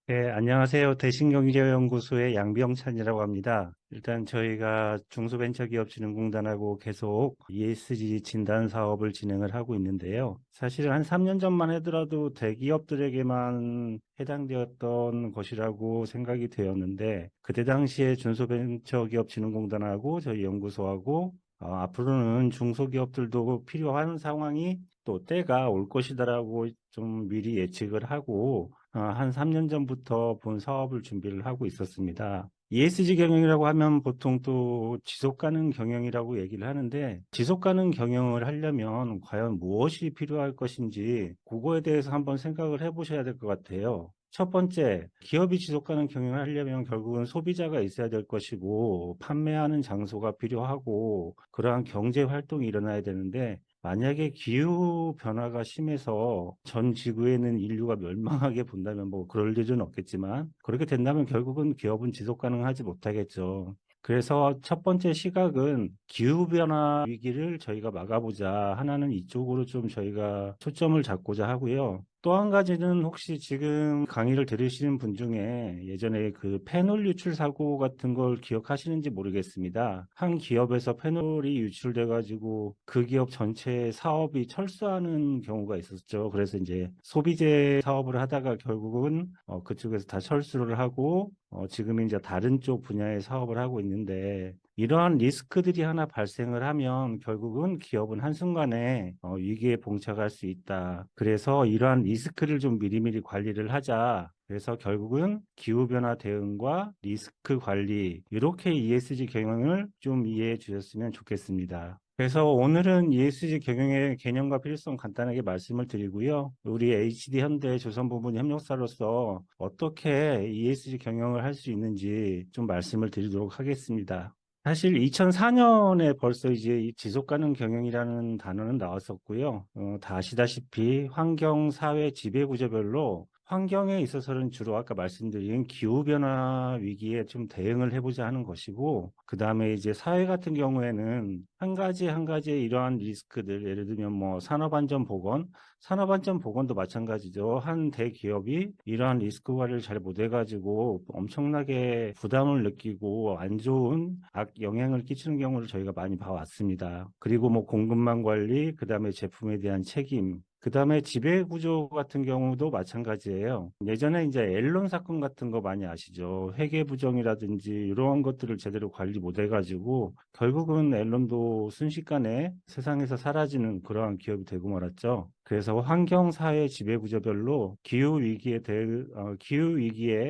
네, 안녕하세요. 대신경제연구소의 양병찬이라고 합니다. 일단 저희가 중소벤처기업진흥공단하고 계속 ESG 진단 사업을 진행을 하고 있는데요. 사실은 한 3년 전만 하더라도 대기업들에게만 해당되었던 것이라고 생각이 되었는데, 그때 당시에 중소벤처기업진흥공단하고 저희 연구소하고 앞으로는 중소기업들도 필요한 상황이 또 때가 올 것이다라고 좀 미리 예측을 하고 한 3년 전부터 본 사업을 준비를 하고 있었습니다. ESG 경영이라고 하면 보통 또 지속 가능 경영이라고 얘기를 하는데 지속 가능 경영을 하려면 과연 무엇이 필요할 것인지 그거에 대해서 한번 생각을 해보셔야 될 것 같아요. 첫 번째, 기업이 지속 가능 경영을 하려면 결국은 소비자가 있어야 될 것이고 판매하는 장소가 필요하고 그러한 경제 활동이 일어나야 되는데 만약에 기후 변화가 심해서 전 지구에는 인류가 멸망하게 본다면 뭐 그럴 일은 없겠지만 그렇게 된다면 결국은 기업은 지속 가능하지 못하겠죠. 그래서 첫 번째 시각은 기후변화 위기를 저희가 막아보자 하나는 이쪽으로 좀 저희가 초점을 잡고자 하고요. 또 한 가지는 혹시 지금 강의를 들으시는 분 중에 예전에 그 페놀 유출 사고 같은 걸 기억하시는지 모르겠습니다. 한 기업에서 페놀이 유출돼 가지고 그 기업 전체 사업이 철수하는 경우가 있었죠. 그래서 이제 소비재 사업을 하다가 결국은 그쪽에서 다 철수를 하고 지금 이제 다른 쪽 분야의 사업을 하고 있는데 이러한 리스크들이 하나 발생을 하면 결국은 기업은 한순간에 위기에 봉착할 수 있다. 그래서 이러한 리스크를 좀 미리미리 관리를 하자. 그래서 결국은 기후변화 대응과 리스크 관리, 이렇게 ESG 경영을 좀 이해해 주셨으면 좋겠습니다. 그래서 오늘은 ESG 경영의 개념과 필요성 간단하게 말씀을 드리고요. 우리 HD 현대 조선부문 협력사로서 어떻게 ESG 경영을 할 수 있는지 좀 말씀을 드리도록 하겠습니다. 사실 2004년에 벌써 이제 이 지속 가능 경영이라는 단어는 나왔었고요. 다 아시다시피 환경, 사회, 지배 구조별로 환경에 있어서는 주로 아까 말씀드린 기후변화 위기에 좀 대응을 해보자 하는 것이고, 그 다음에 이제 사회 같은 경우에는 한 가지 한 가지의 이러한 리스크들, 예를 들면 뭐 산업안전보건, 산업안전보건도 마찬가지죠. 한 대기업이 이러한 리스크 관리를 잘 못해가지고 엄청나게 부담을 느끼고 안 좋은 악영향을 끼치는 경우를 저희가 많이 봐왔습니다. 그리고 뭐 공급망 관리, 그 다음에 제품에 대한 책임, 그 다음에 지배구조 같은 경우도 마찬가지예요. 예전에 이제 앨런 사건 같은 거 많이 아시죠? 회계부정이라든지 이런 것들을 제대로 관리 못해가지고 결국은 앨런도 순식간에 세상에서 사라지는 그러한 기업이 되고 말았죠. 그래서 환경, 사회, 지배구조별로 기후 위기에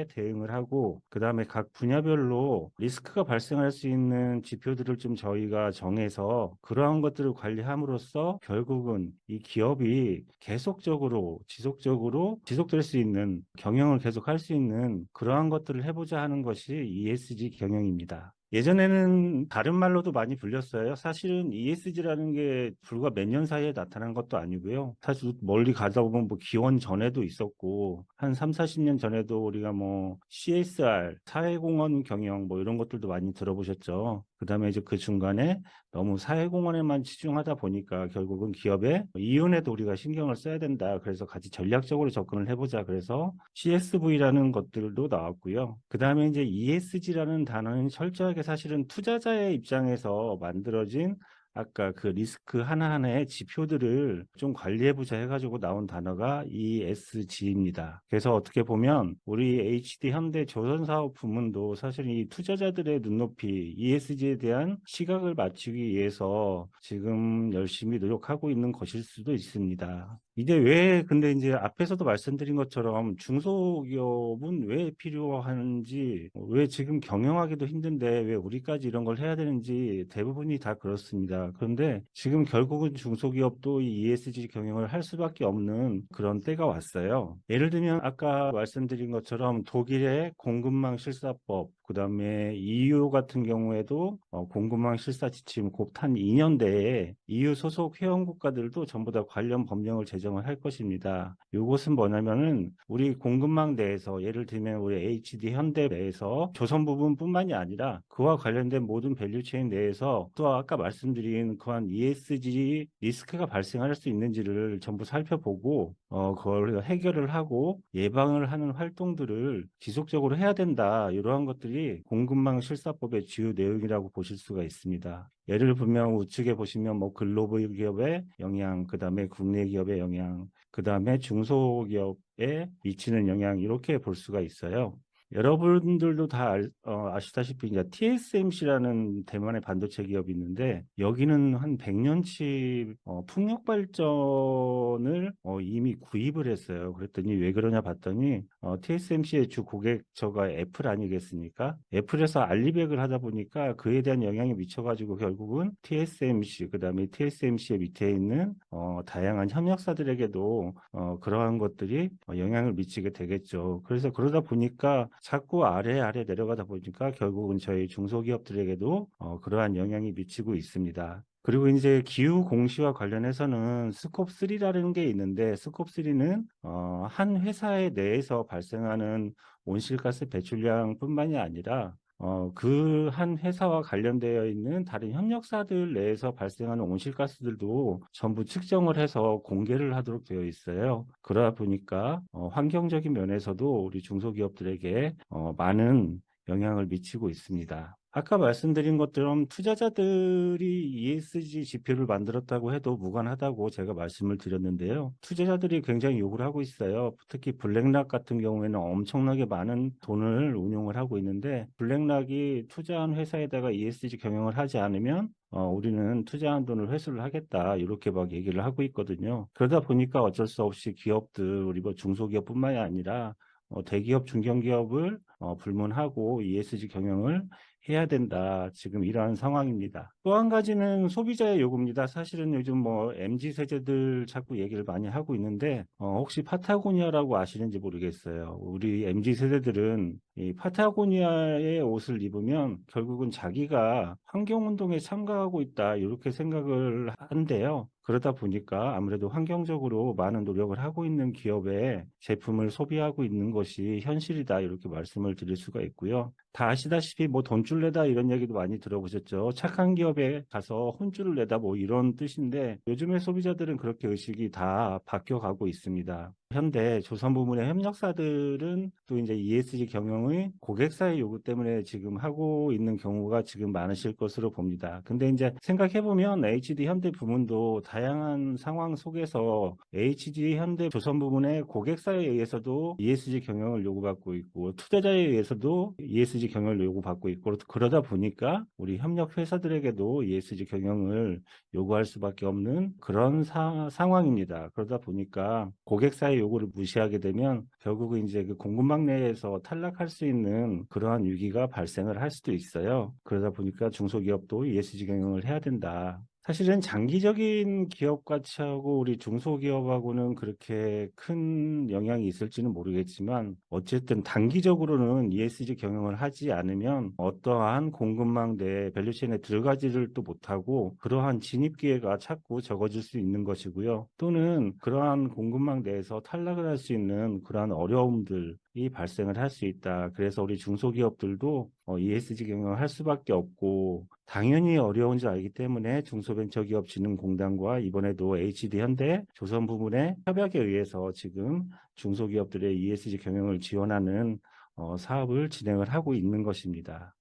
대응을 하고, 그 다음에 각 분야별로 리스크가 발생할 수 있는 지표들을 좀 저희가 정해서 그러한 것들을 관리함으로써 결국은 이 기업이 계속적으로, 지속적으로 지속될 수 있는 경영을 계속할 수 있는 그러한 것들을 해보자 하는 것이 ESG 경영입니다. 예전에는 다른 말로도 많이 불렸어요. 사실은 ESG라는 게 불과 몇 년 사이에 나타난 것도 아니고요. 사실 멀리 가다 보면 뭐 기원 전에도 있었고, 한 3, 40년 전에도 우리가 뭐 CSR, 사회공헌 경영 뭐 이런 것들도 많이 들어보셨죠. 그다음에 이제 그 중간에 너무 사회공헌에만 치중하다 보니까 결국은 기업의 이윤에도 우리가 신경을 써야 된다. 그래서 같이 전략적으로 접근을 해보자. 그래서 CSV라는 것들도 나왔고요. 그다음에 이제 ESG라는 단어는 철저하게 사실은 투자자의 입장에서 만들어진 아까 그 리스크 하나하나의 지표들을 좀 관리해보자 해가지고 나온 단어가 ESG입니다. 그래서 어떻게 보면 우리 HD 현대 조선사업 부문도 사실 이 투자자들의 눈높이 ESG에 대한 시각을 맞추기 위해서 지금 열심히 노력하고 있는 것일 수도 있습니다. 이제 왜 근데 이제 앞에서도 말씀드린 것처럼 중소기업은 왜 필요한지, 왜 지금 경영하기도 힘든데 왜 우리까지 이런 걸 해야 되는지 대부분이 다 그렇습니다. 그런데 지금 결국은 중소기업도 이 ESG 경영을 할 수밖에 없는 그런 때가 왔어요. 예를 들면 아까 말씀드린 것처럼 독일의 공급망 실사법, 그다음에 EU 같은 경우에도 공급망 실사 지침 곧 한 2년 내에 EU 소속 회원 국가들도 전부 다 관련 법령을 제정 조정을 할 것입니다. 이것은 뭐냐면은 우리 공급망 내에서 예를 들면 우리 HD 현대 내에서 조선 부분뿐만이 아니라 그와 관련된 모든 밸류체인 내에서 또 아까 말씀드린 그한 ESG 리스크가 발생할 수 있는지를 전부 살펴보고 그걸 해결을 하고 예방을 하는 활동들을 지속적으로 해야 된다. 이러한 것들이 공급망 실사법의 주요 내용이라고 보실 수가 있습니다. 예를 들면 우측에 보시면 뭐 글로벌 기업의 영향, 그다음에 국내 기업의 영향, 그다음에 중소기업에 미치는 영향 이렇게 볼 수가 있어요. 여러분들도 다 아시다시피 이제 TSMC라는 대만의 반도체 기업이 있는데 여기는 한 100년치 풍력 발전을 이미 구입을 했어요. 그랬더니 왜 그러냐 봤더니 TSMC의 주 고객처가 애플 아니겠습니까? 애플에서 알리백을 하다 보니까 그에 대한 영향이 미쳐가지고 결국은 TSMC 그다음에 TSMC의 밑에 있는 다양한 협력사들에게도 그러한 것들이 영향을 미치게 되겠죠. 그래서 그러다 보니까 자꾸 아래 내려가다 보니까 결국은 저희 중소기업들에게도 그러한 영향이 미치고 있습니다. 그리고 이제 기후 공시와 관련해서는 스콥 3라는 게 있는데 스콥 3는 한 회사에 내에서 발생하는 온실가스 배출량뿐만이 아니라 그 한 회사와 관련되어 있는 다른 협력사들 내에서 발생하는 온실가스들도 전부 측정을 해서 공개를 하도록 되어 있어요. 그러다 보니까 환경적인 면에서도 우리 중소기업들에게 많은 영향을 미치고 있습니다. 아까 말씀드린 것처럼 투자자들이 ESG 지표를 만들었다고 해도 무관하다고 제가 말씀을 드렸는데요. 투자자들이 굉장히 요구를 하고 있어요. 특히 블랙락 같은 경우에는 엄청나게 많은 돈을 운용을 하고 있는데 블랙락이 투자한 회사에다가 ESG 경영을 하지 않으면 우리는 투자한 돈을 회수를 하겠다 이렇게 막 얘기를 하고 있거든요. 그러다 보니까 어쩔 수 없이 기업들 그리고 중소기업뿐만이 아니라 대기업, 중견기업을 불문하고 ESG 경영을 해야 된다. 지금 이러한 상황입니다. 또 한 가지는 소비자의 요구입니다. 사실은 요즘 뭐 MZ 세대들 자꾸 얘기를 많이 하고 있는데 혹시 파타고니아라고 아시는지 모르겠어요. 우리 MZ 세대들은 이 파타고니아의 옷을 입으면 결국은 자기가 환경운동에 참가하고 있다. 이렇게 생각을 한대요. 그러다 보니까 아무래도 환경적으로 많은 노력을 하고 있는 기업의 제품을 소비하고 있는 것이 현실이다. 이렇게 말씀을 드릴 수가 있고요. 다 아시다시피 뭐 돈줄 내다 이런 얘기도 많이 들어보셨죠. 착한 기업에 가서 혼줄을 내다 뭐 이런 뜻인데 요즘의 소비자들은 그렇게 의식이 다 바뀌어가고 있습니다. 현대 조선 부문의 협력사들은 또 이제 ESG 경영의 고객사의 요구 때문에 지금 하고 있는 경우가 지금 많으실 것으로 봅니다. 근데 이제 생각해보면 HD 현대 부문도 다양한 상황 속에서 HD 현대 조선 부문의 고객사에 의해서도 ESG 경영을 요구받고 있고 투자자에 의해서도 ESG 경영을 요구받고 있고 그러다 보니까 우리 협력 회사들에게도 ESG 경영을 요구할 수밖에 없는 그런 상황입니다. 그러다 보니까 고객사의 요구를 무시하게 되면 결국은 이제 그 공급망 내에서 탈락할 수 있는 그러한 위기가 발생을 할 수도 있어요. 그러다 보니까 중소기업도 ESG 경영을 해야 된다. 사실은 장기적인 기업 가치하고 우리 중소기업하고는 그렇게 큰 영향이 있을지는 모르겠지만 어쨌든 단기적으로는 ESG 경영을 하지 않으면 어떠한 공급망 내 밸류체인에 들어가지를 또 못하고 그러한 진입 기회가 자꾸 적어질 수 있는 것이고요. 또는 그러한 공급망 내에서 탈락을 할 수 있는 그러한 어려움들이 발생을 할 수 있다. 그래서 우리 중소기업들도 ESG 경영을 할 수밖에 없고 당연히 어려운 줄 알기 때문에 중소벤처기업진흥공단과 이번에도 HD 현대 조선 부문의 협약에 의해서 지금 중소기업들의 ESG 경영을 지원하는 사업을 진행을 하고 있는 것입니다.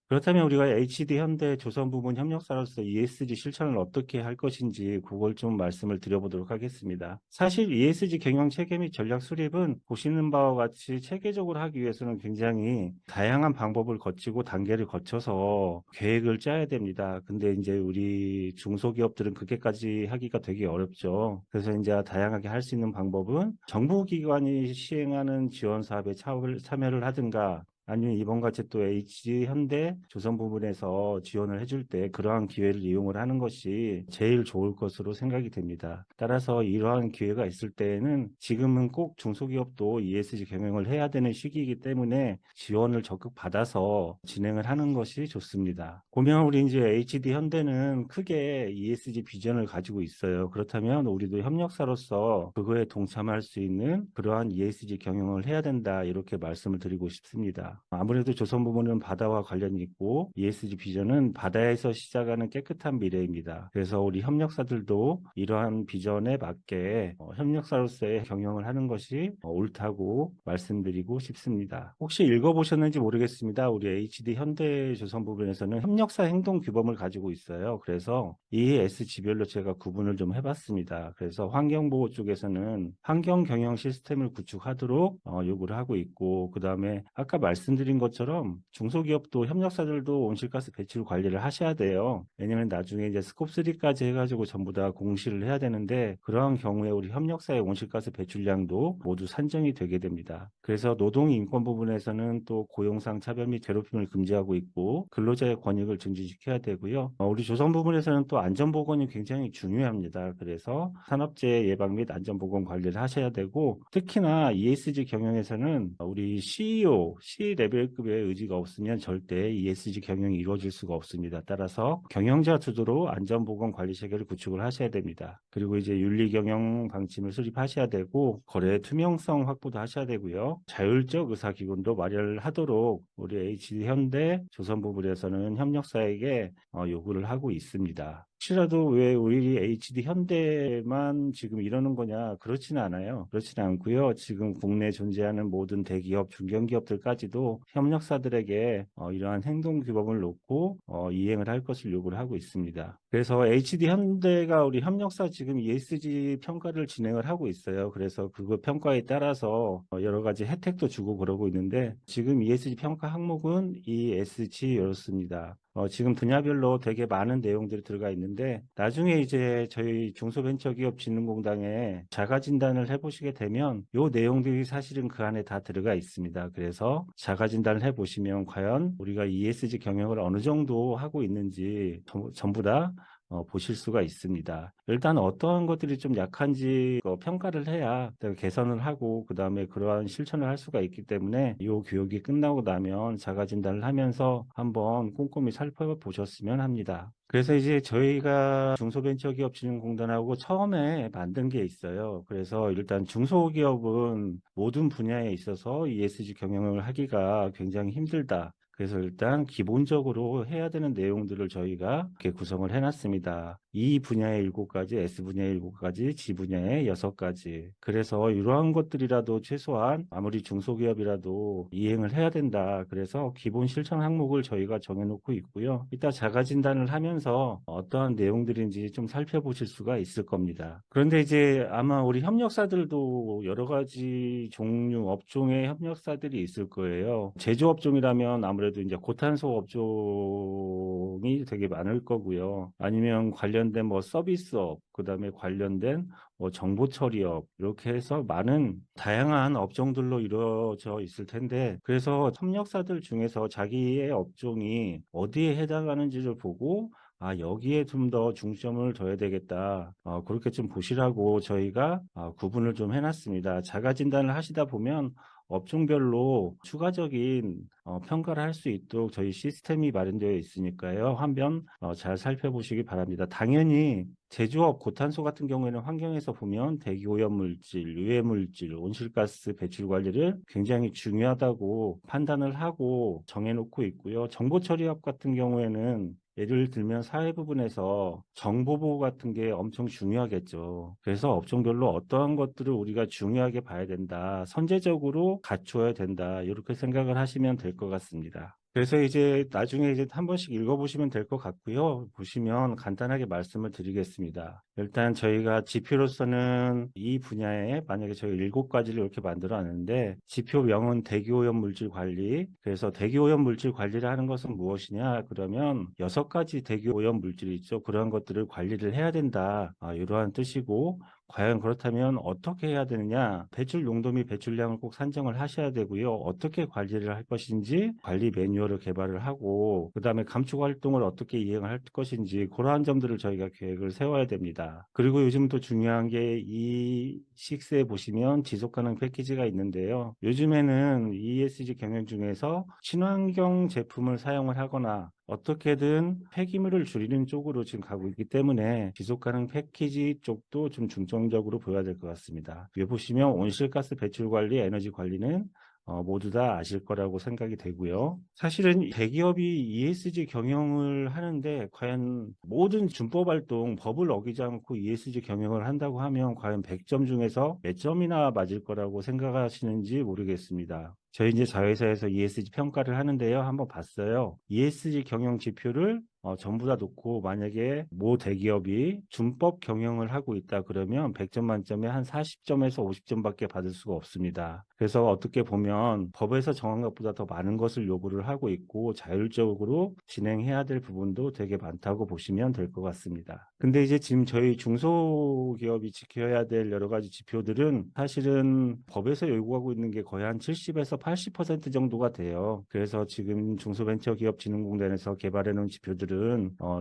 그렇다면 우리가 HD 현대 조선 부문 협력사로서 ESG 실천을 어떻게 할 것인지 그걸 좀 말씀을 드려보도록 하겠습니다. 사실 ESG 경영 체계 및 전략 수립은 보시는 바와 같이 체계적으로 하기 위해서는 굉장히 다양한 방법을 거치고 단계를 거쳐서 계획을 짜야 됩니다. 근데 이제 우리 중소기업들은 그렇게까지 하기가 되게 어렵죠. 그래서 이제 다양하게 할 수 있는 방법은 정부기관이 시행하는 지원 사업에 참여를 하든가 아니면 이번 같이 또 HD 현대 조선 부분에서 지원을 해줄 때 그러한 기회를 이용을 하는 것이 제일 좋을 것으로 생각이 됩니다. 따라서 이러한 기회가 있을 때에는 지금은 꼭 중소기업도 ESG 경영을 해야 되는 시기이기 때문에 지원을 적극 받아서 진행을 하는 것이 좋습니다. 보면 우리 이제 HD 현대는 크게 ESG 비전을 가지고 있어요. 그렇다면 우리도 협력사로서 그거에 동참할 수 있는 그러한 ESG 경영을 해야 된다, 이렇게 말씀을 드리고 싶습니다. 아무래도 조선 부문은 바다와 관련이 있고 ESG 비전은 바다에서 시작하는 깨끗한 미래입니다. 그래서 우리 협력사들도 이러한 비전에 맞게 협력사로서의 경영을 하는 것이 옳다고 말씀드리고 싶습니다. 혹시 읽어보셨는지 모르겠습니다. 우리 HD 현대조선 부분에서는 협력사 행동 규범을 가지고 있어요. 그래서 이 S지별로 제가 구분을 좀 해봤습니다. 그래서 환경보호 쪽에서는 환경 경영 시스템을 구축하도록 요구를 하고 있고, 그 다음에 아까 말씀드린 것처럼 중소기업도 협력사들도 온실가스 배출 관리를 하셔야 돼요. 왜냐면 나중에 이제 스콥3까지 해가지고 전부 다 공시를 해야 되는데, 그러한 경우에 우리 협력사의 온실가스 배출량도 모두 산정이 되게 됩니다. 그래서 노동인권 부분에서는 또 고용상 차별 및 괴롭힘을 금지하고 있고, 근로자의 권익을 증진시켜야 되고요. 우리 조선 부분에서는 또 안전보건이 굉장히 중요합니다. 그래서 산업재해 예방 및 안전보건 관리를 하셔야 되고, 특히나 ESG 경영에서는 우리 CEO, C 레벨급의 의지가 없으면 절대 ESG 경영이 이루어질 수가 없습니다. 따라서 경영자 주도로 안전보건 관리 체계를 구축을 하셔야 됩니다. 그리고 이제 윤리경영 방침을 수립하셔야 되고, 거래 투명성 확보도 하셔야 되고요. 자율적 의사기구도 마련하도록 우리 HD 현대 조선 부분에서는 협력사에게 요구를 하고 있습니다. 혹시라도 왜 우리 HD 현대만 지금 이러는 거냐? 그렇지는 않아요. 그렇지는 않고요. 지금 국내에 존재하는 모든 대기업, 중견기업들까지도 협력사들에게 이러한 행동 규범을 놓고 이행을 할 것을 요구를 하고 있습니다. 그래서 HD 현대가 우리 협력사 지금 ESG 평가를 진행을 하고 있어요. 그래서 그거 평가에 따라서 여러 가지 혜택도 주고 그러고 있는데, 지금 ESG 평가 항목은 ESG 이렇습니다. 지금 분야별로 되게 많은 내용들이 들어가 있는데, 나중에 이제 저희 중소벤처기업진흥공단에 자가 진단을 해보시게 되면 이 내용들이 사실은 그 안에 다 들어가 있습니다. 그래서 자가 진단을 해보시면 과연 우리가 ESG 경영을 어느 정도 하고 있는지 전부 다 보실 수가 있습니다. 일단 어떠한 것들이 좀 약한지 평가를 해야 개선을 하고 그 다음에 그러한 실천을 할 수가 있기 때문에 이 교육이 끝나고 나면 자가진단을 하면서 한번 꼼꼼히 살펴보셨으면 합니다. 그래서 이제 저희가 중소벤처기업진흥공단하고 처음에 만든 게 있어요. 그래서 일단 중소기업은 모든 분야에 있어서 ESG 경영을 하기가 굉장히 힘들다. 그래서 일단 기본적으로 해야 되는 내용들을 저희가 이렇게 구성을 해놨습니다. E 분야의 7가지, S 분야의 7가지, G 분야의 6가지. 그래서 이러한 것들이라도 최소한 아무리 중소기업이라도 이행을 해야 된다. 그래서 기본 실천 항목을 저희가 정해놓고 있고요. 이따 자가진단을 하면서 어떠한 내용들인지 좀 살펴보실 수가 있을 겁니다. 그런데 이제 아마 우리 협력사들도 여러 가지 종류, 업종의 협력사들이 있을 거예요. 제조업종이라면 아무래도 이제 고탄소 업종이 되게 많을 거고요. 아니면 관련된 뭐 서비스업, 그다음에 관련된 뭐 정보 처리업, 이렇게 해서 많은 다양한 업종들로 이루어져 있을 텐데, 그래서 협력사들 중에서 자기의 업종이 어디에 해당하는지를 보고 여기에 좀 더 중점을 둬야 되겠다. 그렇게 좀 보시라고 저희가 구분을 좀 해놨습니다. 자가 진단을 하시다 보면 업종별로 추가적인 평가를 할 수 있도록 저희 시스템이 마련되어 있으니까요. 한번 잘 살펴보시기 바랍니다. 당연히 제조업, 고탄소 같은 경우에는 환경에서 보면 대기오염물질, 유해물질, 온실가스 배출 관리를 굉장히 중요하다고 판단을 하고 정해놓고 있고요. 정보처리업 같은 경우에는 예를 들면 사회 부분에서 정보 보호 같은 게 엄청 중요하겠죠. 그래서 업종별로 어떠한 것들을 우리가 중요하게 봐야 된다, 선제적으로 갖추어야 된다, 이렇게 생각을 하시면 될 것 같습니다. 그래서 이제 나중에 이제 한 번씩 읽어보시면 될 것 같고요. 보시면 간단하게 말씀을 드리겠습니다. 일단 저희가 지표로서는 이 분야에 만약에 저희 7가지를 이렇게 만들어 놨는데, 지표명은 대기오염 물질 관리. 그래서 대기오염 물질 관리를 하는 것은 무엇이냐? 그러면 6가지 대기오염 물질이 있죠. 그러한 것들을 관리를 해야 된다. 이러한 뜻이고, 과연 그렇다면 어떻게 해야 되느냐? 배출 용도 및 배출량을 꼭 산정을 하셔야 되고요. 어떻게 관리를 할 것인지 관리 매뉴얼을 개발을 하고 그다음에 감축 활동을 어떻게 이행을 할 것인지 그러한 점들을 저희가 계획을 세워야 됩니다. 그리고 요즘 또 중요한 게 E6에 보시면 지속 가능 패키지가 있는데요. 요즘에는 ESG 경영 중에서 친환경 제품을 사용을 하거나 어떻게든 폐기물을 줄이는 쪽으로 지금 가고 있기 때문에 지속 가능 패키지 쪽도 좀 중점적으로 보여야 될 것 같습니다. 여기 보시면 온실가스 배출 관리, 에너지 관리는 모두 다 아실 거라고 생각이 되고요. 사실은 대기업이 ESG 경영을 하는데 과연 모든 준법 활동, 법을 어기지 않고 ESG 경영을 한다고 하면 과연 100점 중에서 몇 점이나 맞을 거라고 생각하시는지 모르겠습니다. 저희 이제 자회사에서 ESG 평가를 하는데요. 한번 봤어요. ESG 경영 지표를 전부 다 놓고 만약에 모 대기업이 준법 경영을 하고 있다 그러면 100점 만점에 한 40점에서 50점밖에 받을 수가 없습니다. 그래서 어떻게 보면 법에서 정한 것보다 더 많은 것을 요구를 하고 있고 자율적으로 진행해야 될 부분도 되게 많다고 보시면 될 것 같습니다. 근데 이제 지금 저희 중소기업이 지켜야 될 여러 가지 지표들은 사실은 법에서 요구하고 있는 게 거의 한 70에서 80% 정도가 돼요. 그래서 지금 중소벤처기업진흥공단에서 개발해 놓은 지표들은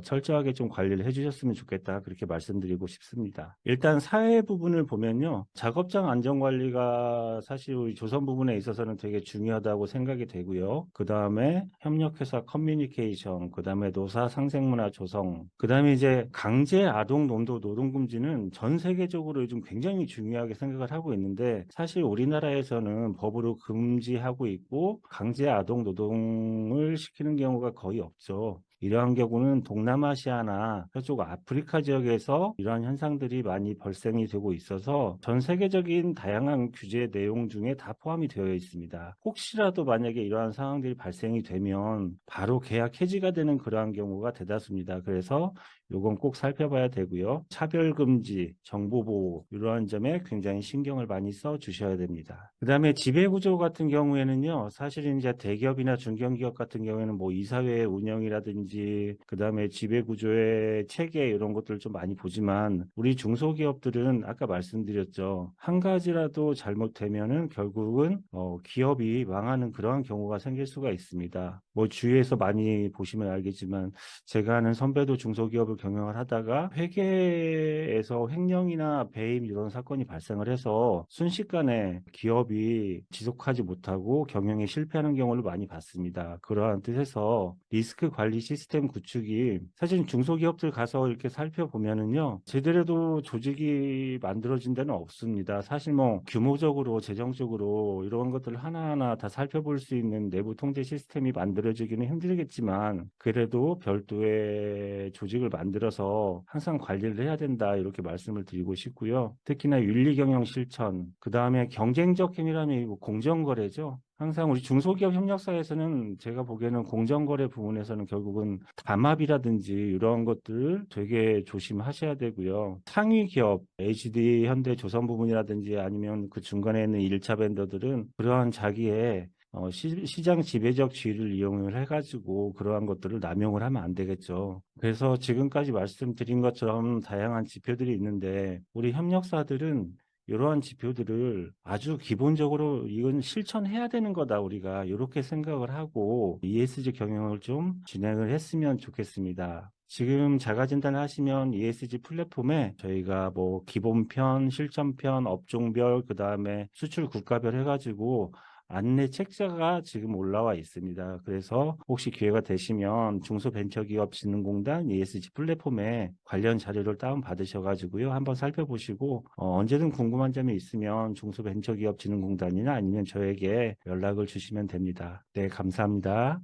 철저하게 좀 관리를 해주셨으면 좋겠다 그렇게 말씀드리고 싶습니다. 일단 사회 부분을 보면요. 작업장 안전관리가 사실 우리 조선 부분에 있어서는 되게 중요하다고 생각이 되고요. 그 다음에 협력회사 커뮤니케이션, 그 다음에 노사 상생문화 조성, 그 다음에 이제 강제 아동 노동 노동금지는 전 세계적으로 요즘 굉장히 중요하게 생각을 하고 있는데 사실 우리나라에서는 법으로 금지하고 있고 강제 아동 노동을 시키는 경우가 거의 없죠. 이러한 경우는 동남아시아나 저쪽 아프리카 지역에서 이러한 현상들이 많이 발생이 되고 있어서 전 세계적인 다양한 규제 내용 중에 다 포함이 되어 있습니다. 혹시라도 만약에 이러한 상황들이 발생이 되면 바로 계약 해지가 되는 그러한 경우가 대다수입니다. 그래서 요건 꼭 살펴봐야 되고요. 차별금지, 정보보호 이러한 점에 굉장히 신경을 많이 써 주셔야 됩니다. 그 다음에 지배구조 같은 경우에는요. 사실은 이제 대기업이나 중견기업 같은 경우에는 뭐 이사회 운영이라든지 그 다음에 지배구조의 체계 이런 것들을 좀 많이 보지만 우리 중소기업들은 아까 말씀드렸죠. 한 가지라도 잘못되면은 결국은 기업이 망하는 그러한 경우가 생길 수가 있습니다. 뭐 주위에서 많이 보시면 알겠지만 제가 아는 선배도 중소기업을 경영을 하다가 회계에서 횡령이나 배임 이런 사건이 발생을 해서 순식간에 기업이 지속하지 못하고 경영에 실패하는 경우를 많이 봤습니다. 그러한 뜻에서 리스크 관리 시스템 구축이 사실 중소기업들 가서 이렇게 살펴보면은요 제대로 조직이 만들어진 데는 없습니다. 사실 뭐 규모적으로 재정적으로 이런 것들 하나하나 다 살펴볼 수 있는 내부 통제 시스템이 만들어지기는 힘들겠지만 그래도 별도의 조직을 만들어서 항상 관리를 해야 된다 이렇게 말씀을 드리고 싶고요. 특히나 윤리경영 실천, 그 다음에 경쟁적 행위라면 공정거래죠. 항상 우리 중소기업 협력사에서는 제가 보기에는 공정거래 부분에서는 결국은 담합이라든지 이런 것들 되게 조심하셔야 되고요. 상위 기업, HD, 현대, 조선 부분이라든지 아니면 그 중간에 있는 1차 벤더들은 그러한 자기의 시장 지배적 지위를 이용을 해가지고 그러한 것들을 남용을 하면 안 되겠죠. 그래서 지금까지 말씀드린 것처럼 다양한 지표들이 있는데 우리 협력사들은 이러한 지표들을 아주 기본적으로 이건 실천해야 되는 거다 우리가 이렇게 생각을 하고 ESG 경영을 좀 진행을 했으면 좋겠습니다. 지금 자가진단을 하시면 ESG 플랫폼에 저희가 뭐 기본편, 실전편, 업종별, 그 다음에 수출 국가별 해가지고 안내 책자가 지금 올라와 있습니다. 그래서 혹시 기회가 되시면 중소벤처기업진흥공단 ESG 플랫폼에 관련 자료를 다운받으셔가지고요. 한번 살펴보시고 언제든 궁금한 점이 있으면 중소벤처기업진흥공단이나 아니면 저에게 연락을 주시면 됩니다. 네, 감사합니다.